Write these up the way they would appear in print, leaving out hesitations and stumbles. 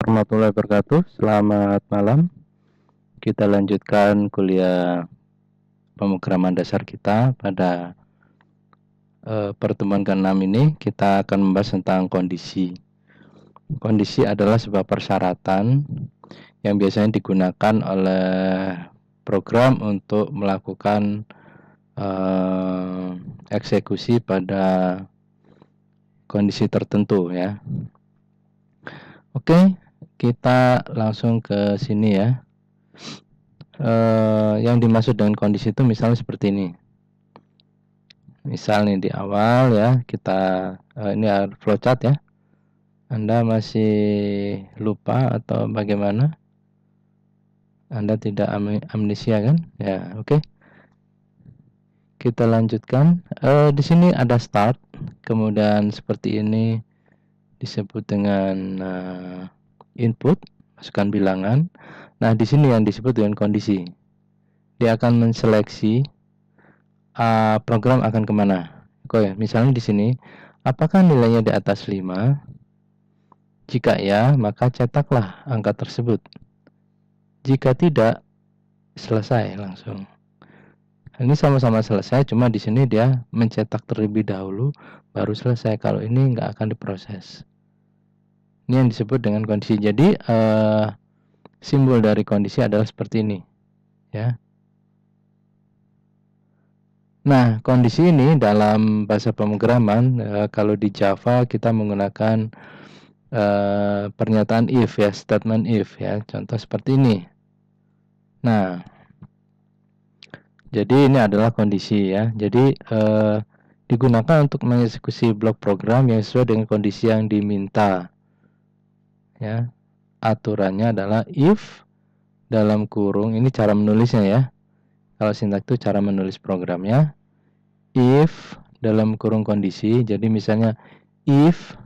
warahmatullahi wabarakatuh. Selamat malam. Kita lanjutkan kuliah pemrograman dasar kita pada pertemuan ke-6 ini. Kita akan membahas tentang kondisi. Kondisi adalah sebuah persyaratan yang biasanya digunakan oleh program untuk melakukan eksekusi pada kondisi tertentu ya. Oke, kita langsung ke sini ya. Yang dimaksud dengan kondisi itu misalnya seperti ini. Misal nih di awal ya, kita ini flowchart ya. Anda masih lupa atau bagaimana? Anda tidak amnesia kan? Ya, oke. Kita lanjutkan. Di sini ada start, kemudian seperti ini disebut dengan input, masukkan bilangan. Nah, di sini yang disebut dengan kondisi. Dia akan menseleksi program akan kemana. Oke, misalnya di sini, apakah nilainya di atas 5? Jika ya, maka cetaklah angka tersebut. Jika tidak, selesai langsung. Ini sama-sama selesai, cuma di sini dia mencetak terlebih dahulu, baru selesai. Kalau ini nggak akan diproses. Ini yang disebut dengan kondisi. Jadi, simbol dari kondisi adalah seperti ini. Ya. Nah, kondisi ini dalam bahasa pemrograman, kalau di Java kita menggunakan pernyataan if ya, statement if ya, contoh seperti ini. Nah, jadi ini adalah kondisi ya. Jadi digunakan untuk mengeksekusi blok program yang sesuai dengan kondisi yang diminta. Ya, aturannya adalah if dalam kurung, ini cara menulisnya ya. Kalau sintaks itu cara menulis programnya. If dalam kurung kondisi, jadi misalnya if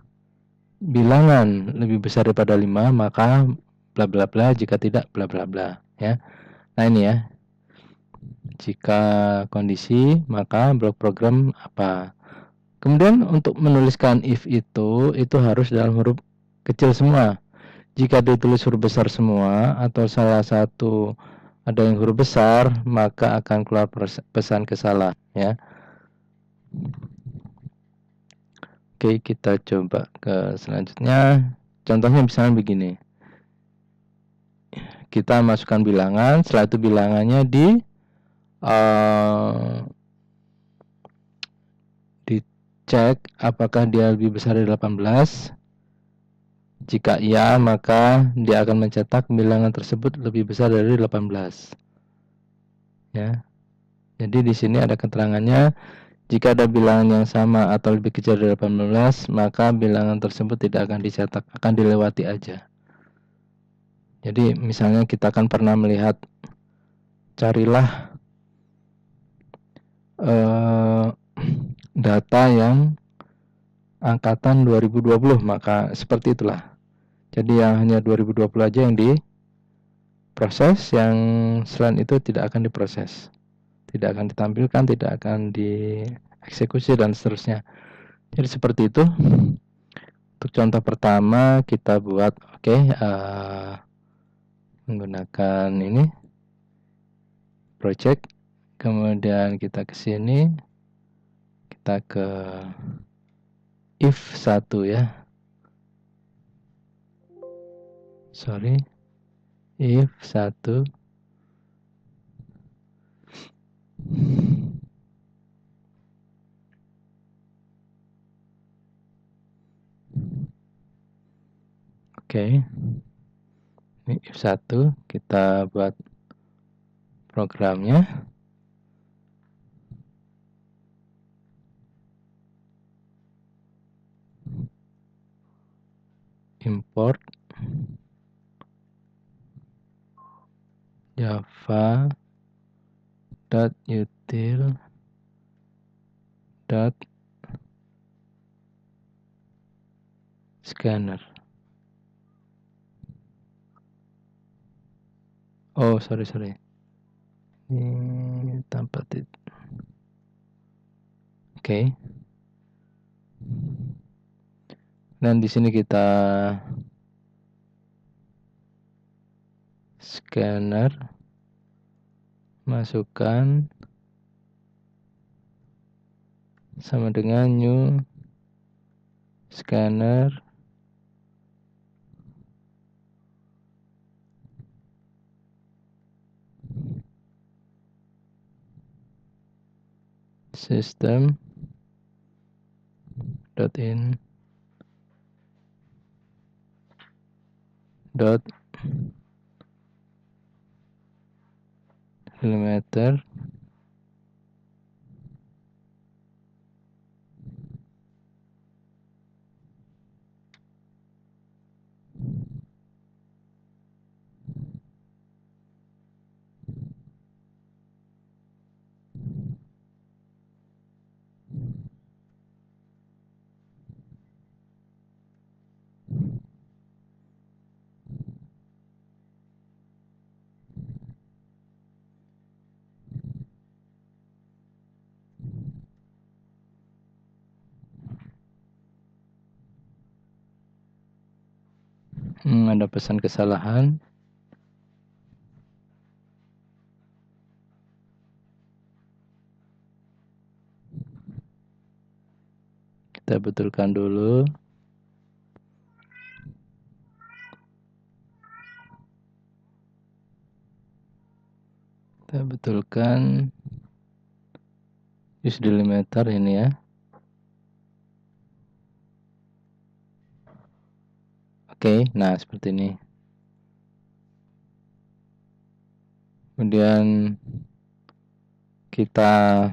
bilangan lebih besar daripada 5, maka bla bla bla, jika tidak bla bla bla ya. Nah, ini ya. Jika kondisi, maka blok program apa. Kemudian untuk menuliskan if itu harus dalam huruf kecil semua. Jika ditulis huruf besar semua atau salah satu ada yang huruf besar, maka akan keluar pesan kesalahan ya. Oke, kita coba ke selanjutnya. Contohnya misalnya begini. Kita masukkan bilangan, setelah itu bilangannya dicek apakah dia lebih besar dari 18. Jika iya, maka dia akan mencetak bilangan tersebut lebih besar dari 18. Ya. Jadi di sini ada keterangannya, jika ada bilangan yang sama atau lebih kecil dari 18, maka bilangan tersebut tidak akan dicetak, akan dilewati aja. Jadi misalnya kita akan pernah melihat, carilah data yang angkatan 2020, maka seperti itulah. Jadi yang hanya 2020 aja yang diproses, yang selain itu tidak akan diproses, tidak akan ditampilkan, tidak akan dieksekusi dan seterusnya. Jadi seperti itu. Untuk contoh pertama kita buat menggunakan ini project, kemudian kita ke sini, kita ke if 1 ya. If 1 Oke. Ini if 1, kita buat programnya. Import java.util.scanner. Oh, sorry. Ini tanpa titik. Oke. Dan di sini kita scanner, masukkan sama dengan new scanner system .in delimiter ada pesan kesalahan. Kita betulkan dulu. Kita betulkan use delimiter ini ya. Oke, nah seperti ini. Kemudian kita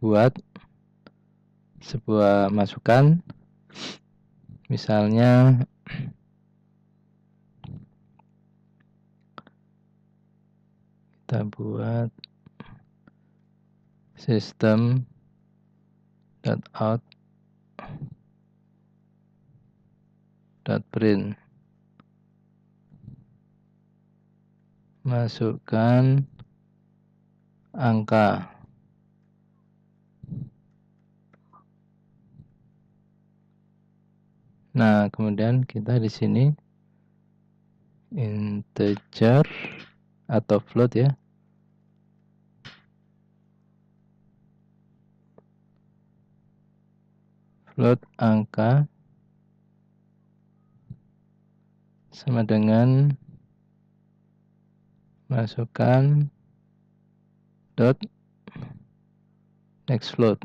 buat sebuah masukan, misalnya kita buat system.out.print, masukkan angka. Nah, kemudian kita di sini integer atau float ya. Float angka sama dengan masukkan dot next float.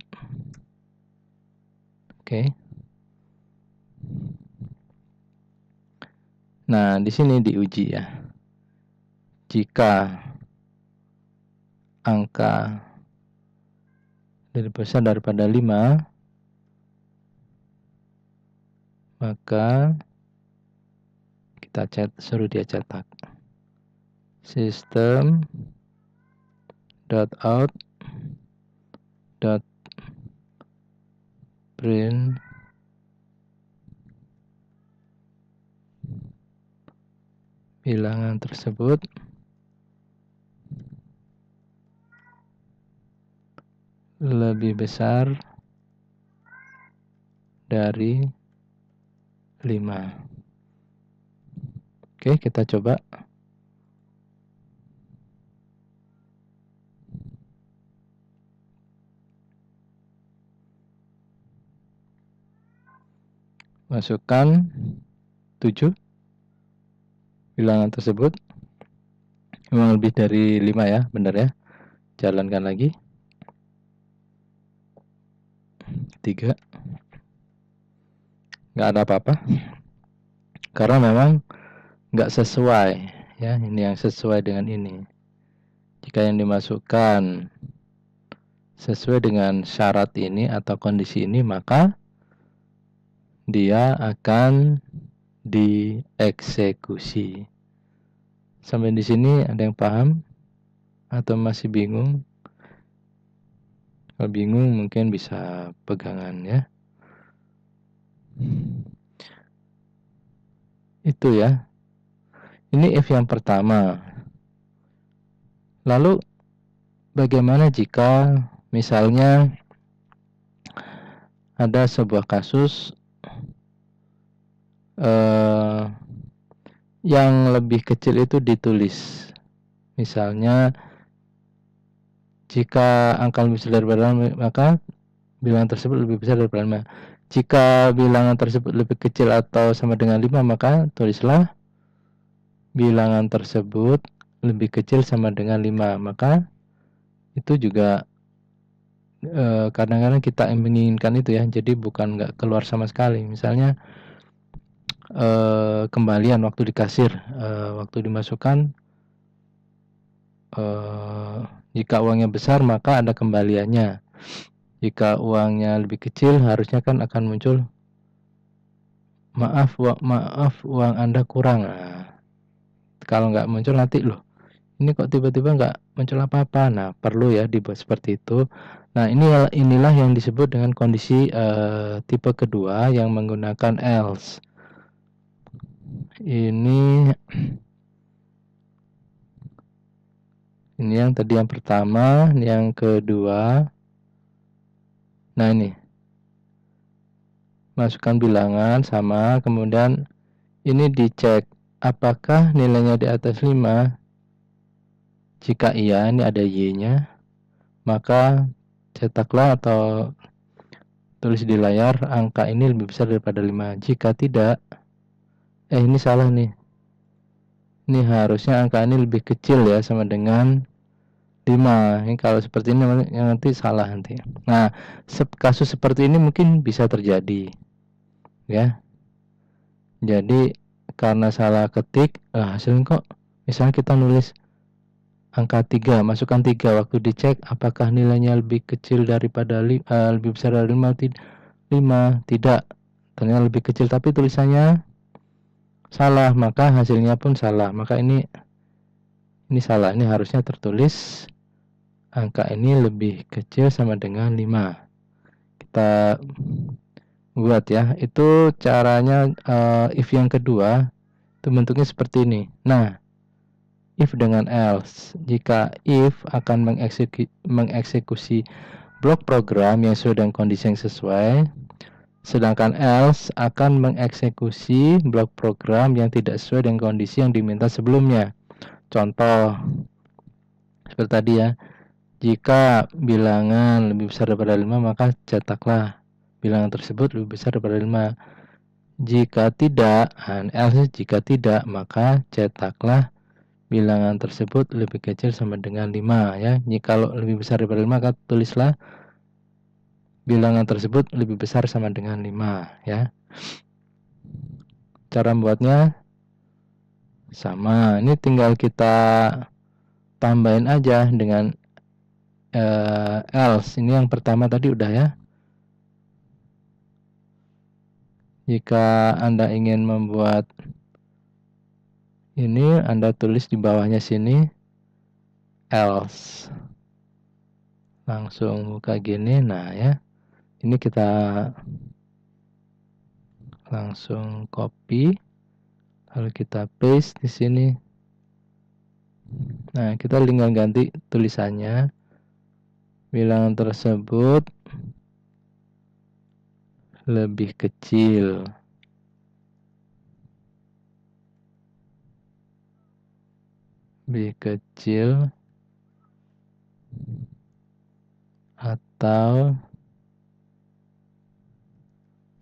Oke. Nah, di sini diuji ya. Jika angka lebih besar daripada 5, maka kita suruh dia cetak system.out.print bilangan tersebut lebih besar dari 5. Oke, kita coba. Masukkan 7. Bilangan tersebut memang lebih dari 5 ya, benar ya. Jalankan lagi. 3. Nggak ada apa-apa. Karena memang nggak sesuai ya, ini yang sesuai dengan ini. Jika yang dimasukkan sesuai dengan syarat ini atau kondisi ini, maka dia akan dieksekusi. Sampai di sini ada yang paham atau masih bingung? Kalau bingung mungkin bisa pegangan ya. Itu ya. Ini if yang pertama. Lalu bagaimana jika misalnya ada sebuah kasus yang lebih kecil itu ditulis. Misalnya jika angka lebih besar daripada 5, maka bilangan tersebut lebih besar daripada 5. Jika bilangan tersebut lebih kecil atau sama dengan 5, maka tulislah bilangan tersebut lebih kecil sama dengan 5. Maka itu juga kadang-kadang kita menginginkan itu ya, jadi bukan nggak keluar sama sekali. Misalnya kembalian waktu di kasir, waktu dimasukkan, jika uangnya besar maka ada kembaliannya. Jika uangnya lebih kecil harusnya kan akan muncul maaf uang Anda kurang. Nah, kalau nggak muncul nanti loh, ini kok tiba-tiba nggak muncul apa-apa. Nah, perlu ya dibuat seperti itu. Nah, inilah yang disebut dengan kondisi tipe kedua yang menggunakan else. Ini yang tadi yang pertama, yang kedua. Nah, ini masukkan bilangan sama, kemudian ini dicek apakah nilainya di atas 5. Jika iya, ini ada Y-nya, maka cetaklah atau tulis di layar angka ini lebih besar daripada 5. Jika tidak, ini salah nih. Ini harusnya angka ini lebih kecil ya, sama dengan 5. Ini kalau seperti ini nanti salah nanti. Nah, kasus seperti ini mungkin bisa terjadi. Ya. Jadi karena salah ketik, hasilnya kok misalnya kita nulis angka 3, masukkan 3, waktu dicek apakah nilainya lebih kecil daripada lebih besar dari 5, 5, tidak, ternyata lebih kecil tapi tulisannya salah, maka hasilnya pun salah. Maka ini salah, ini harusnya tertulis angka ini lebih kecil sama dengan 5. Kita buat ya, itu caranya. If yang kedua itu bentuknya seperti ini. Nah, if dengan else. Jika if akan mengeksekusi blok program yang sesuai dengan kondisi yang sesuai, sedangkan else akan mengeksekusi blok program yang tidak sesuai dengan kondisi yang diminta sebelumnya. Contoh seperti tadi ya, jika bilangan lebih besar daripada 5, maka cetaklah bilangan tersebut lebih besar daripada 5. Jika tidak, else jika tidak, maka cetaklah bilangan tersebut lebih kecil sama dengan 5 ya. Jika kalau lebih besar daripada 5, maka tulislah bilangan tersebut lebih besar sama dengan 5 ya. Cara membuatnya sama. Ini tinggal kita tambahin aja dengan else. Ini yang pertama tadi udah ya. Jika Anda ingin membuat ini, Anda tulis di bawahnya sini else. Langsung buka gini. Nah ya, ini kita langsung copy, lalu kita paste di sini. Nah, kita tinggal ganti tulisannya. Bilangan tersebut lebih kecil atau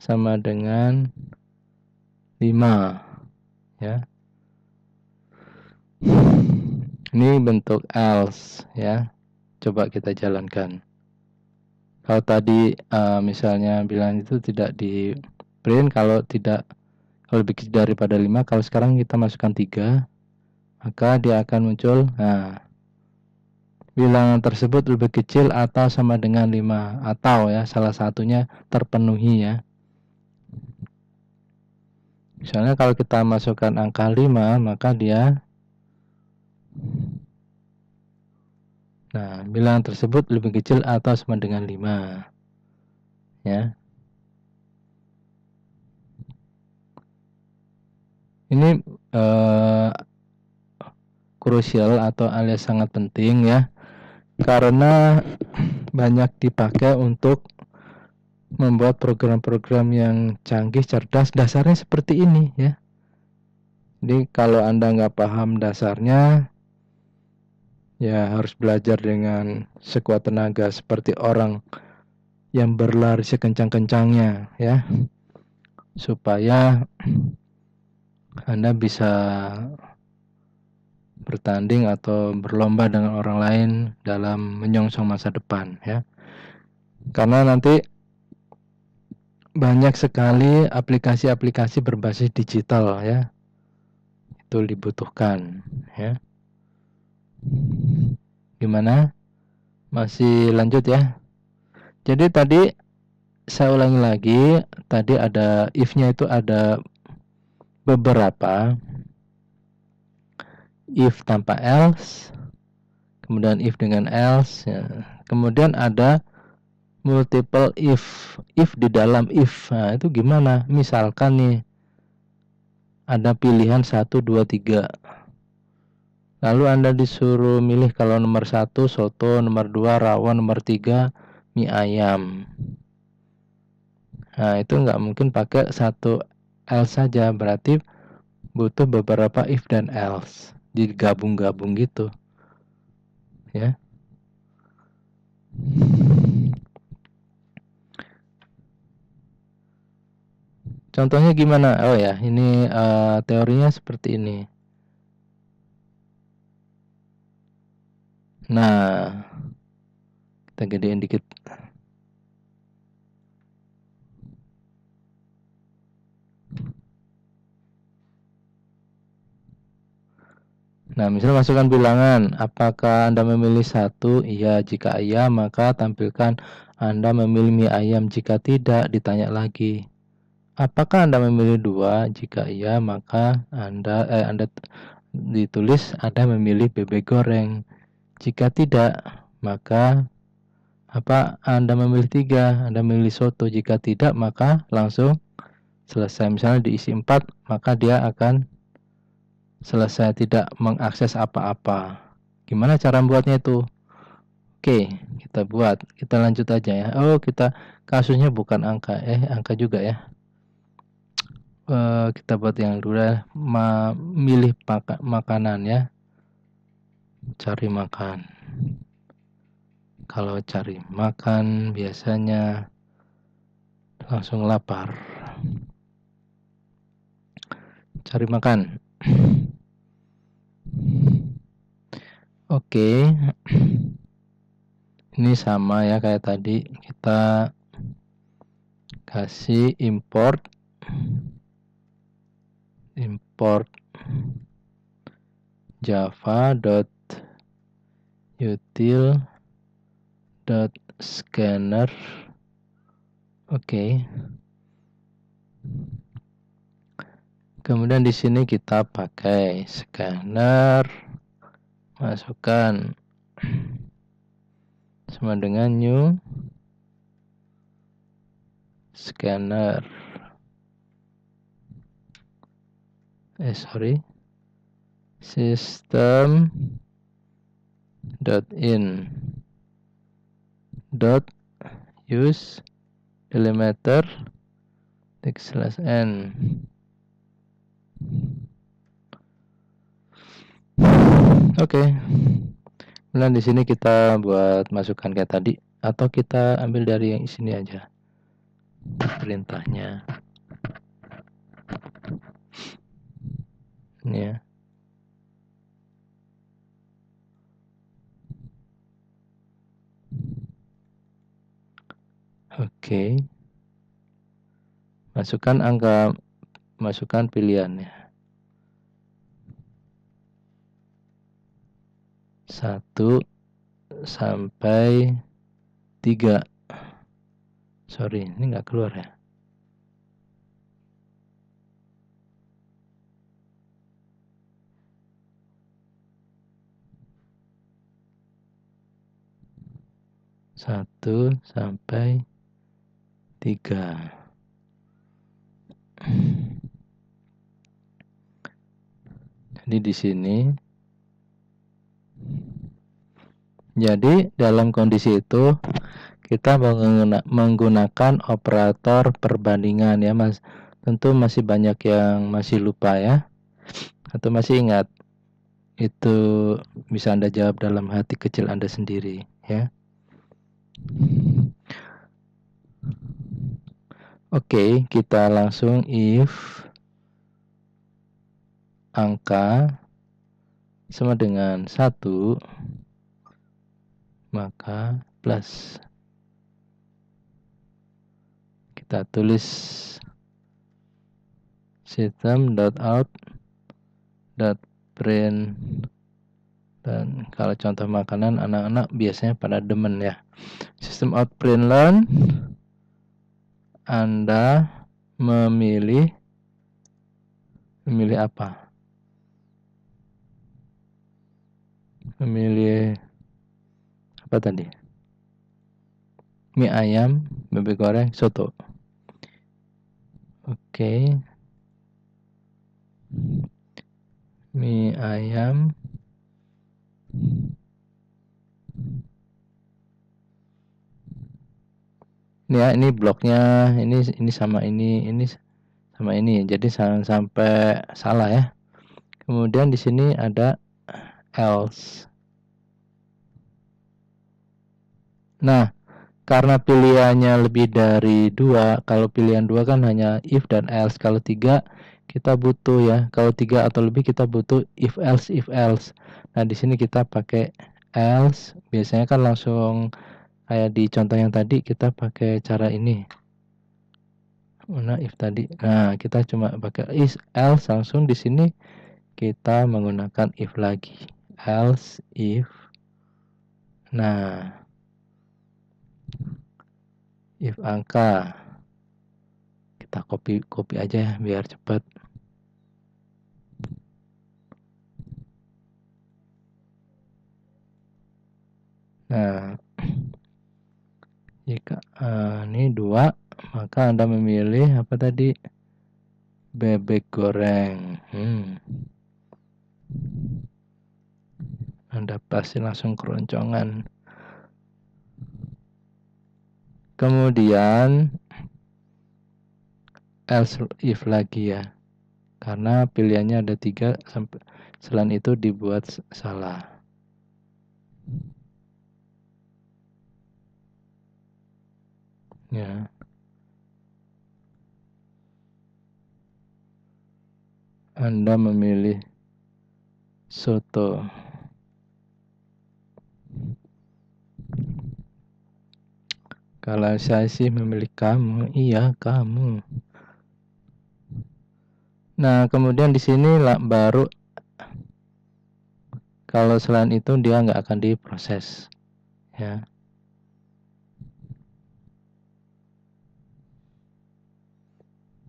sama dengan 5 ya. Ini bentuk else ya. Coba kita jalankan. Kalau tadi misalnya bilangan itu tidak di print, kalau lebih kecil daripada 5, kalau sekarang kita masukkan 3, maka dia akan muncul, nah, bilangan tersebut lebih kecil atau sama dengan 5, atau ya salah satunya terpenuhi ya. Misalnya kalau kita masukkan angka 5, maka dia, nah, bilangan tersebut lebih kecil atau sama dengan 5 ya. Ini krusial atau alias sangat penting ya, karena banyak dipakai untuk membuat program-program yang canggih, cerdas. Dasarnya seperti ini ya. Jadi kalau Anda nggak paham dasarnya, ya harus belajar dengan sekuat tenaga seperti orang yang berlari sekencang-kencangnya ya, supaya Anda bisa bertanding atau berlomba dengan orang lain dalam menyongsong masa depan ya. Karena nanti banyak sekali aplikasi-aplikasi berbasis digital ya, itu dibutuhkan ya. Gimana? Masih lanjut ya. Jadi tadi saya ulangi lagi, tadi ada if-nya itu ada beberapa, if tanpa else, kemudian if dengan else ya. Kemudian ada multiple if di dalam if. Nah, itu gimana? Misalkan nih ada pilihan 1, 2, 3. Lalu Anda disuruh milih kalau nomor 1 soto, nomor 2 rawon, nomor 3 mie ayam. Nah, itu nggak mungkin pakai satu else saja, berarti butuh beberapa if dan else digabung-gabung gitu ya. Contohnya gimana? Oh ya, ini teorinya seperti ini. Nah, kita gedein dikit. Nah, misalnya masukkan bilangan, apakah Anda memilih 1? Iya, jika iya, maka tampilkan Anda memilih mie ayam. Jika tidak, ditanya lagi. Apakah Anda memilih 2? Jika iya, maka Anda ditulis Anda memilih bebek goreng. Jika tidak, maka Anda memilih 3? Anda memilih soto. Jika tidak, maka langsung selesai. Misalnya diisi 4, maka dia akan selesai, tidak mengakses apa-apa. Gimana cara membuatnya itu? Oke, kita buat. Kita lanjut aja ya. Oh, kita kasusnya bukan angka. Angka juga ya. Kita buat yang dulu ya. Milih makanan ya. Cari makan. Kalau cari makan biasanya langsung lapar. Cari makan. Oke. Ini sama ya kayak tadi, kita kasih import java.util.scanner. Oke. Kemudian di sini kita pakai scanner, masukkan sama dengan new scanner. system.in.use delimiter \n. Oke. Nah, di sini kita buat masukkan kayak tadi, atau kita ambil dari yang sini aja perintahnya. Ini ya. Oke. Masukkan pilihannya. 1 sampai 3. Sorry, ini nggak keluar ya. Satu sampai 3. Jadi di sini. Jadi dalam kondisi itu kita menggunakan operator perbandingan ya, Mas. Tentu masih banyak yang masih lupa ya. Atau masih ingat? Itu bisa Anda jawab dalam hati kecil Anda sendiri, ya. Oke, kita langsung if angka sama dengan 1, maka plus. Kita tulis system.out.print, dan kalau contoh makanan anak-anak biasanya pada demen ya. System out print learn, Anda memilih apa? Memilih apa tadi? Mie ayam, bebek goreng, soto. Oke. Mie ayam, ini bloknya ini sama ini sama ini, jadi jangan sampai salah ya. Kemudian di sini ada else. Nah, karena pilihannya lebih dari 2, kalau pilihan 2 kan hanya if dan else. Kalau 3 kita butuh ya, kalau 3 atau lebih kita butuh if else. Nah, di sini kita pakai else. Biasanya kan langsung kayak di contoh yang tadi kita pakai cara ini. Mana if tadi? Nah, kita cuma pakai else, langsung di sini kita menggunakan if lagi. Else if. Nah, if angka, kita copy aja ya biar cepat. Nah, jika ini 2, maka Anda memilih apa tadi? Bebek goreng. Anda pasti langsung keroncongan. Kemudian else if lagi ya, karena pilihannya ada 3, sampai selain itu dibuat salah. Ya. Anda memilih soto. Kalau saya sih memilih kamu, iya kamu. Nah, kemudian di sini baru kalau selain itu dia nggak akan diproses, ya.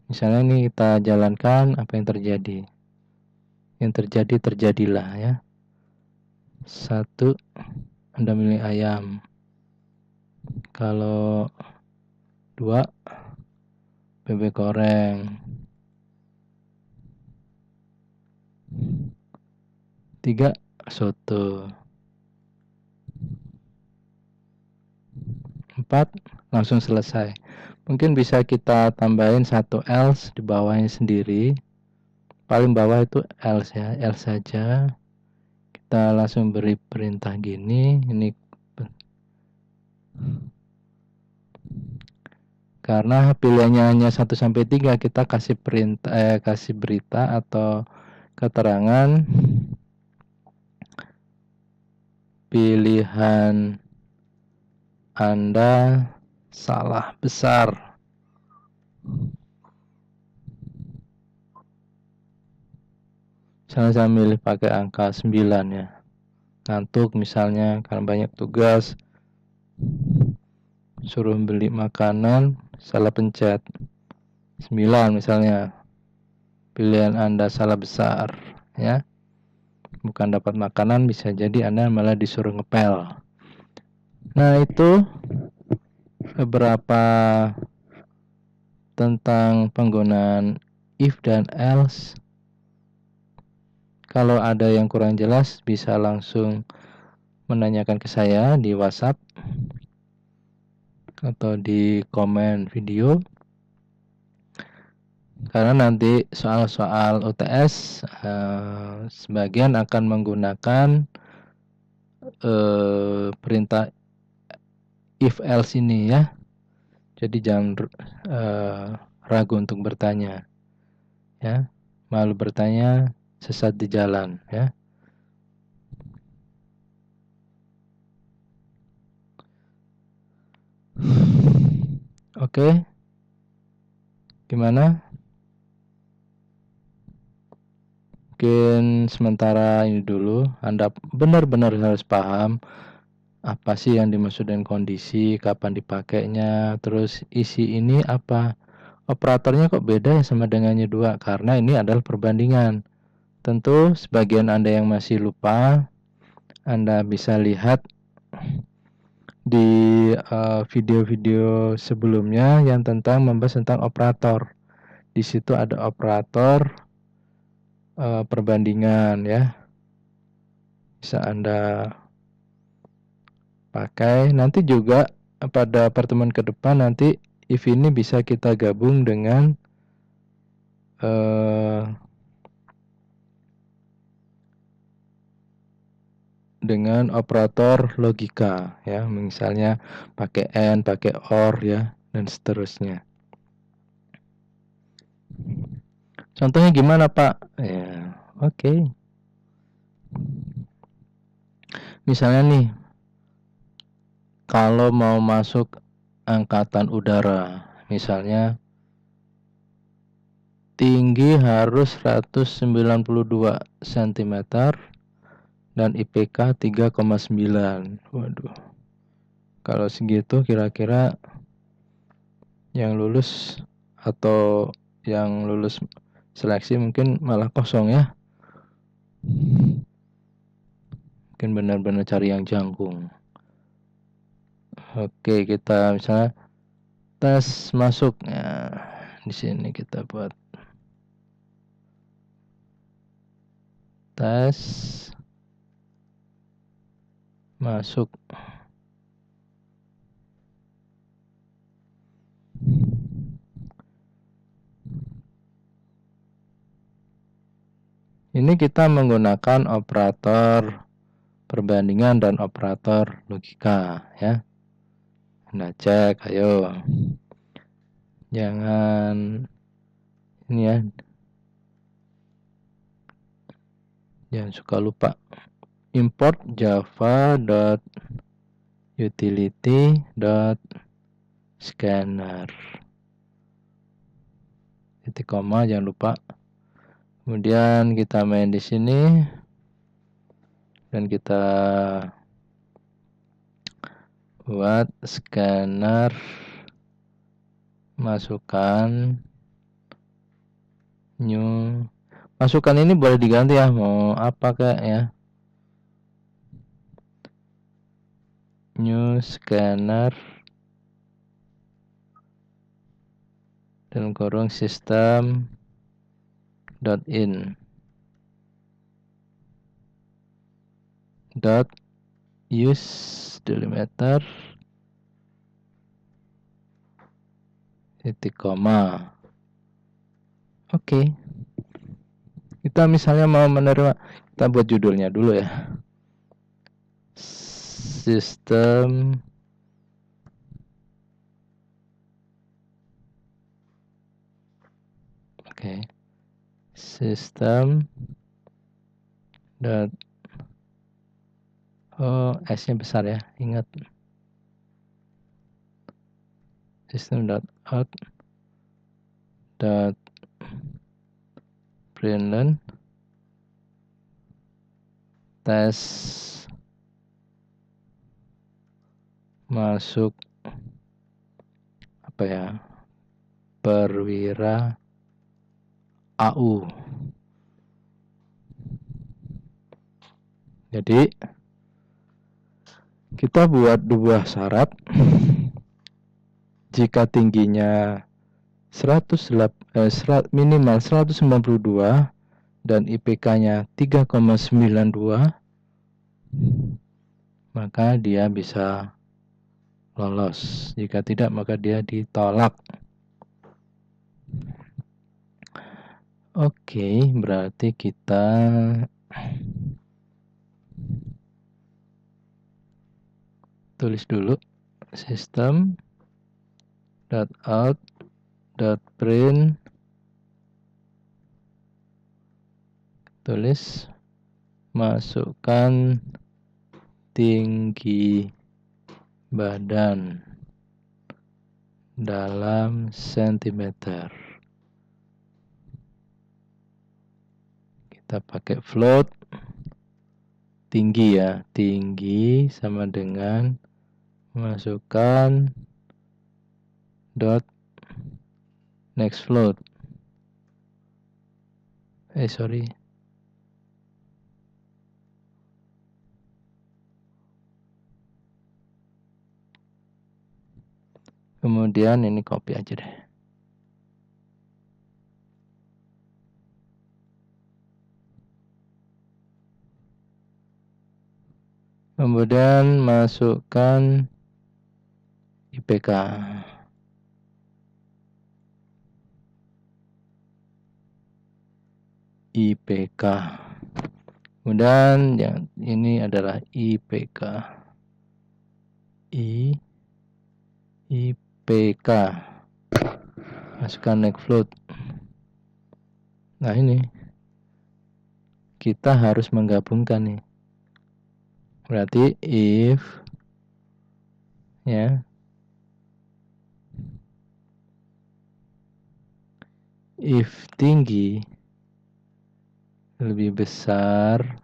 Misalnya ini kita jalankan, apa yang terjadi? Yang terjadi terjadilah ya. 1, Anda milih ayam. Kalau 2, bebek goreng. 3, soto. 4, langsung selesai. Mungkin bisa kita tambahin 1 else di bawahnya sendiri. Paling bawah itu else ya, else saja. Kita langsung beri perintah gini, ini karena pilihannya hanya 1 sampai 3, kita kasih perintah kasih berita atau keterangan pilihan Anda salah besar. Saya milih pakai angka 9 ya. Ngantuk misalnya karena banyak tugas, suruh beli makanan, salah pencet 9 misalnya. Pilihan Anda salah besar ya. Bukan dapat makanan, bisa jadi Anda malah disuruh ngepel. Nah, itu beberapa tentang penggunaan if dan else. Kalau ada yang kurang jelas bisa langsung menanyakan ke saya di WhatsApp atau di komen video. Karena nanti soal-soal UTS sebagian akan menggunakan perintah if else ini ya. Jadi jangan ragu untuk bertanya ya. Malu bertanya, sesat di jalan ya. Oke. Gimana? Mungkin sementara ini dulu. Anda benar-benar harus paham apa sih yang dimaksud dengan kondisi, kapan dipakainya, terus isi ini apa. Operatornya kok beda ya sama dengannya dua, karena ini adalah perbandingan. Tentu sebagian Anda yang masih lupa, Anda bisa lihat di video-video sebelumnya yang membahas tentang operator. Di situ ada operator perbandingan ya. Bisa Anda pakai. Nanti juga pada pertemuan ke depan nanti if ini bisa kita gabung dengan operator logika ya, misalnya pakai and, pakai or ya, dan seterusnya. Contohnya gimana Pak? Ya, oke. Misalnya nih, kalau mau masuk angkatan udara, misalnya tinggi harus 192 cm dan IPK 3,9. Waduh. Kalau segitu kira-kira yang lulus atau yang lulus seleksi mungkin malah kosong ya. Mungkin benar-benar cari yang jangkung. Oke, kita misalnya tes masuk. Nah, di sini kita buat tes masuk. Ini kita menggunakan operator perbandingan dan operator logika ya. Nah, cek, ayo. Jangan ini ya. Jangan suka lupa. Import java.utility.scanner. Titik koma jangan lupa. Kemudian kita main di sini dan kita buat scanner, masukkan new. Masukan ini boleh diganti ya, mau apa kayak ya. New scanner dalam kurung system .in use delimiter titik koma. Oke. Kita misalnya mau menerima, kita buat judulnya dulu ya. Sistem sistem S-nya besar ya, ingat. System.out.println tes masuk apa ya, perwira AU. Jadi kita buat dua syarat. Jika tingginya minimal 192 dan IPK-nya 3,92, maka dia bisa lolos. Jika tidak, maka dia ditolak. Oke, berarti kita tulis dulu system.out.print, tulis masukkan tinggi badan dalam sentimeter. Kita pakai float, tinggi ya, tinggi sama dengan masukkan dot next float. Kemudian ini copy aja deh. Kemudian masukkan IPK. Kemudian yang ini adalah IPK. IPK. Masukkan next float. Nah ini kita harus menggabungkan nih. Berarti if ya, if tinggi lebih besar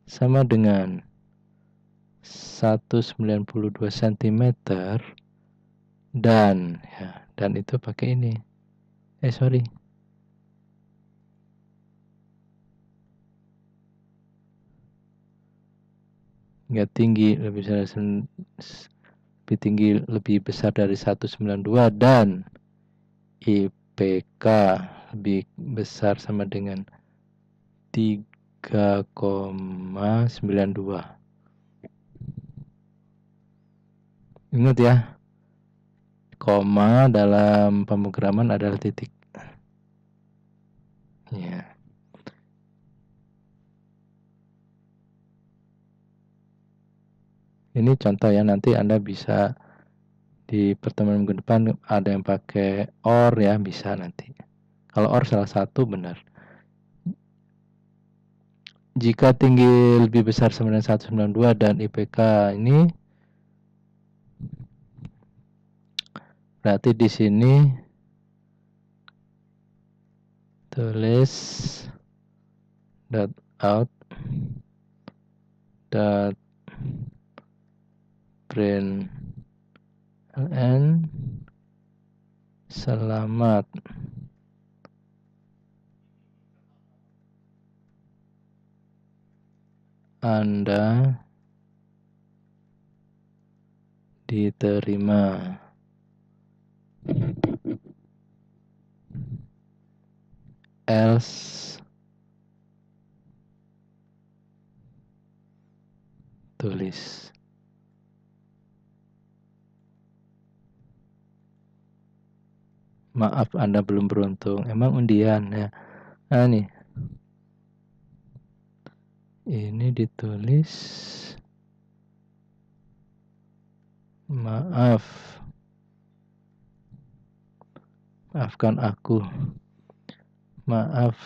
sama dengan 192 cm dan ya, dan itu pakai ini. Nggak tinggi lebih besar dari 192 dan IPK lebih besar sama dengan 3,92. Ingat ya, koma dalam pemrograman adalah titik. Ya. Ini contoh ya, nanti Anda bisa di pertemuan minggu depan ada yang pakai OR ya, bisa nanti. Kalau OR salah satu benar. Jika tinggi lebih besar sama dengan 192 dan IPK ini, berarti di sini tulis .out .print ln selamat Anda diterima. Else tulis. Maaf Anda belum beruntung. Emang undian ya. Nah nih. Ini ditulis maaf. Maafkan aku. Maaf.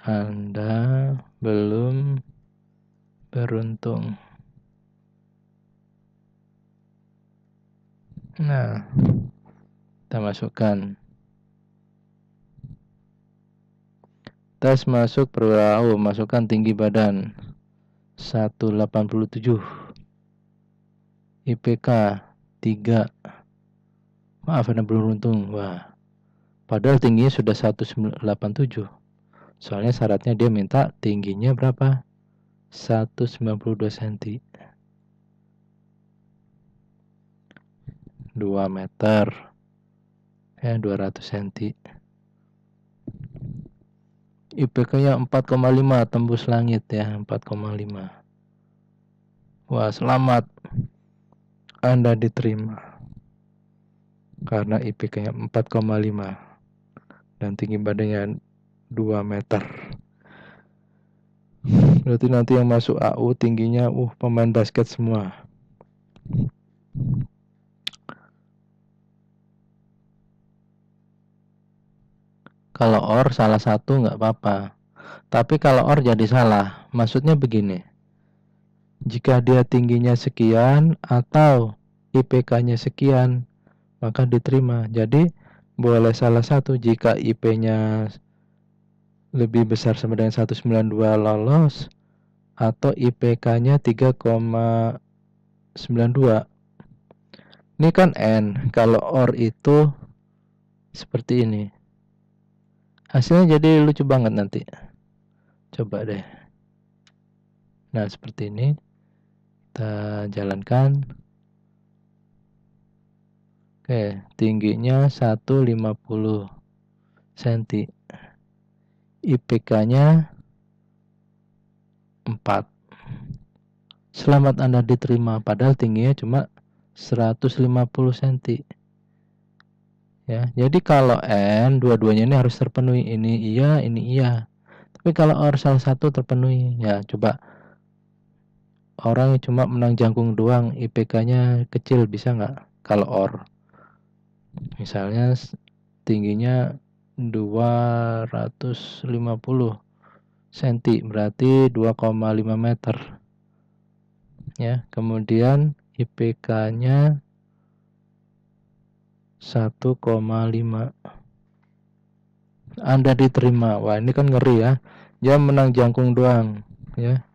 Anda belum beruntung. Nah, kita masukkan. Tes masuk perwira, masukkan tinggi badan 187. IPK 3. Maaf Anda belum beruntung. Wah. Padahal tingginya sudah 187. Soalnya syaratnya dia minta tingginya berapa? 192 cm. 2 meter. Ya, 200 cm. IPK-nya 4,5 tembus langit ya, 4,5. Wah, selamat. Anda diterima. Karena IPK-nya 4,5. dan tinggi badannya 2 meter. Berarti nanti yang masuk AU tingginya pemain basket semua. Kalau OR salah satu nggak apa-apa. Tapi kalau OR jadi salah. Maksudnya begini. Jika dia tingginya sekian atau IPK-nya sekian, maka diterima. Jadi boleh salah satu. Jika IP-nya lebih besar sama dengan 192 lolos, atau IPK-nya 3,92. Ini kan N. Kalau OR itu seperti ini. Hasilnya jadi lucu banget nanti. Coba deh. Nah, seperti ini. Kita jalankan. Oke, tingginya 150 cm. IPK-nya 4. Selamat Anda diterima, padahal tingginya cuma 150 cm. Ya, jadi kalau N dua-duanya ini harus terpenuhi. Ini iya, ini iya. Tapi kalau OR salah satu terpenuhi, ya coba orang yang cuma menang jangkung doang, IPK-nya kecil, bisa nggak? Kalau OR, misalnya tingginya 250 cm, berarti 2,5 meter. Ya, kemudian IPK-nya 1,5. Anda diterima. Wah, ini kan ngeri ya. Dia menang jangkung doang, ya.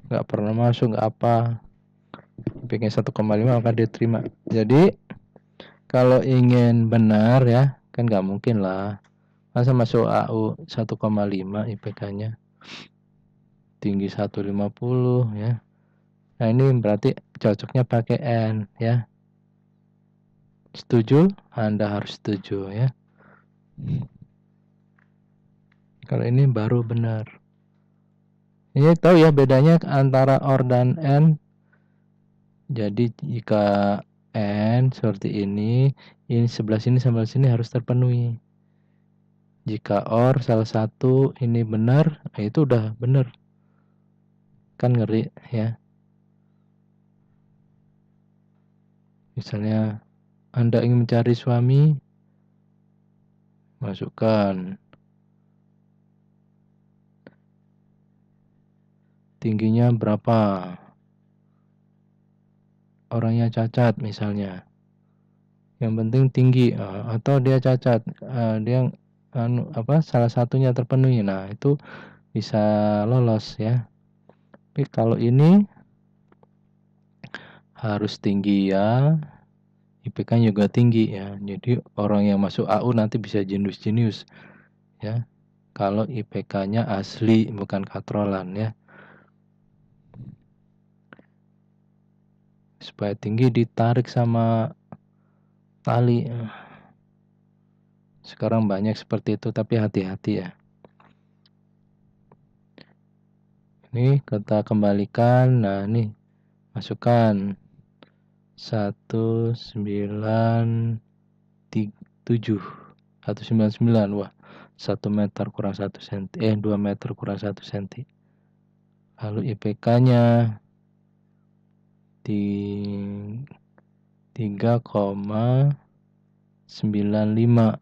Nggak pernah masuk, nggak apa. IPK 1,5 maka diterima. Jadi kalau ingin benar ya, kan nggak mungkin lah. Masa masuk AU 1,5 IPK-nya. Tinggi 150 ya. Nah, ini berarti cocoknya pakai N ya. Setuju? Anda harus setuju ya. Kalau ini baru benar. Ini tahu ya bedanya antara OR dan N. Jadi jika N seperti ini sebelah sini sama sini harus terpenuhi. Jika OR salah satu ini benar, itu udah benar. Kan ngeri ya. Misalnya Anda ingin mencari suami, masukkan tingginya berapa, orangnya cacat misalnya, yang penting tinggi, atau dia cacat, dia salah satunya terpenuhi, nah itu bisa lolos ya. Tapi kalau ini harus tinggi ya, IPK juga tinggi ya, jadi orang yang masuk AU nanti bisa jenius-jenius ya, kalau IPK-nya asli bukan katrolan ya. Supaya tinggi ditarik sama tali. Sekarang banyak seperti itu, tapi hati-hati ya. Ini kita kembalikan. Nah, ini masukkan 197 199. Wah, 1 meter kurang 1 cm, 2 meter kurang 1 cm. Lalu IPK-nya 3,95.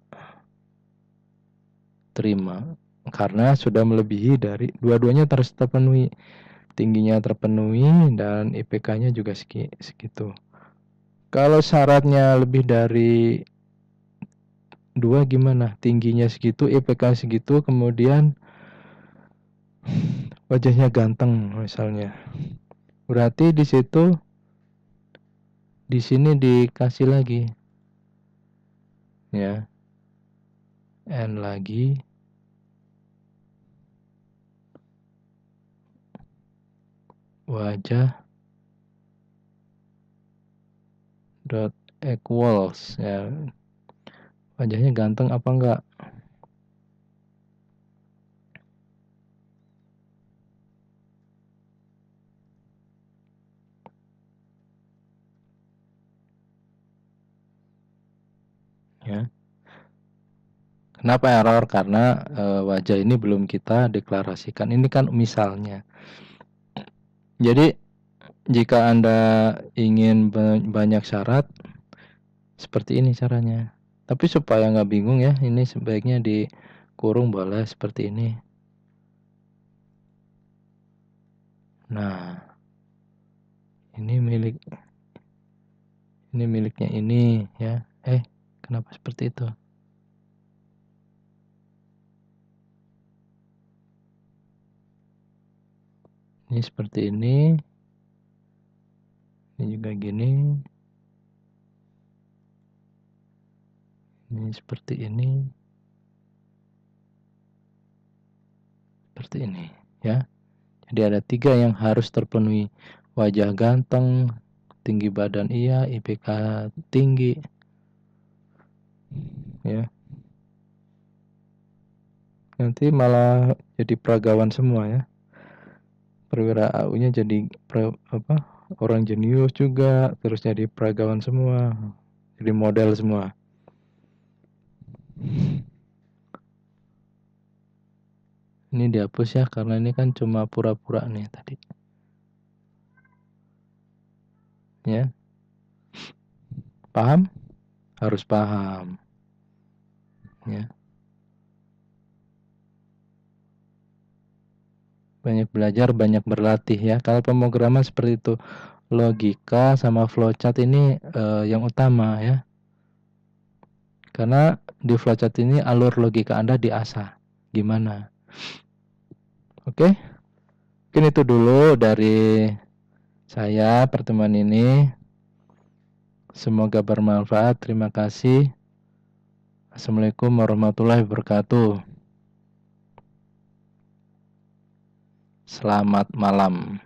Terima, karena sudah melebihi dari dua-duanya terpenuhi, tingginya terpenuhi dan IPK-nya juga segitu. Kalau syaratnya lebih dari 2 gimana? Tingginya segitu, IPK segitu, kemudian wajahnya ganteng misalnya. Berarti di situ, di sini dikasih lagi ya, N lagi, wajah dot equals ya, wajahnya ganteng apa enggak ya. Kenapa error? Karena wajah ini belum kita deklarasikan. Ini kan misalnya. Jadi jika Anda ingin banyak syarat, seperti ini caranya. Tapi supaya nggak bingung ya, ini sebaiknya dikurung boleh seperti ini. Nah, ini miliknya ini ya. Kenapa seperti itu? Ini seperti ini. Ini juga gini. Ini seperti ini. Seperti ini ya. Jadi ada 3 yang harus terpenuhi. Wajah ganteng, tinggi badan iya, IPK tinggi. Ya. Nanti malah jadi peragawan semua ya. Perwira AU-nya jadi orang jenius juga, terus jadi peragawan semua. Jadi model semua. Ini dihapus ya, karena ini kan cuma pura-pura nih tadi. Ya. Paham? Harus paham. Ya. Banyak belajar, banyak berlatih ya. Kalau pemrograman seperti itu, logika sama flowchart ini yang utama ya. Karena di flowchart ini alur logika Anda diasah. Gimana? Oke? Mungkin itu dulu dari saya pertemuan ini. Semoga bermanfaat. Terima kasih. Assalamualaikum warahmatullahi wabarakatuh. Selamat malam.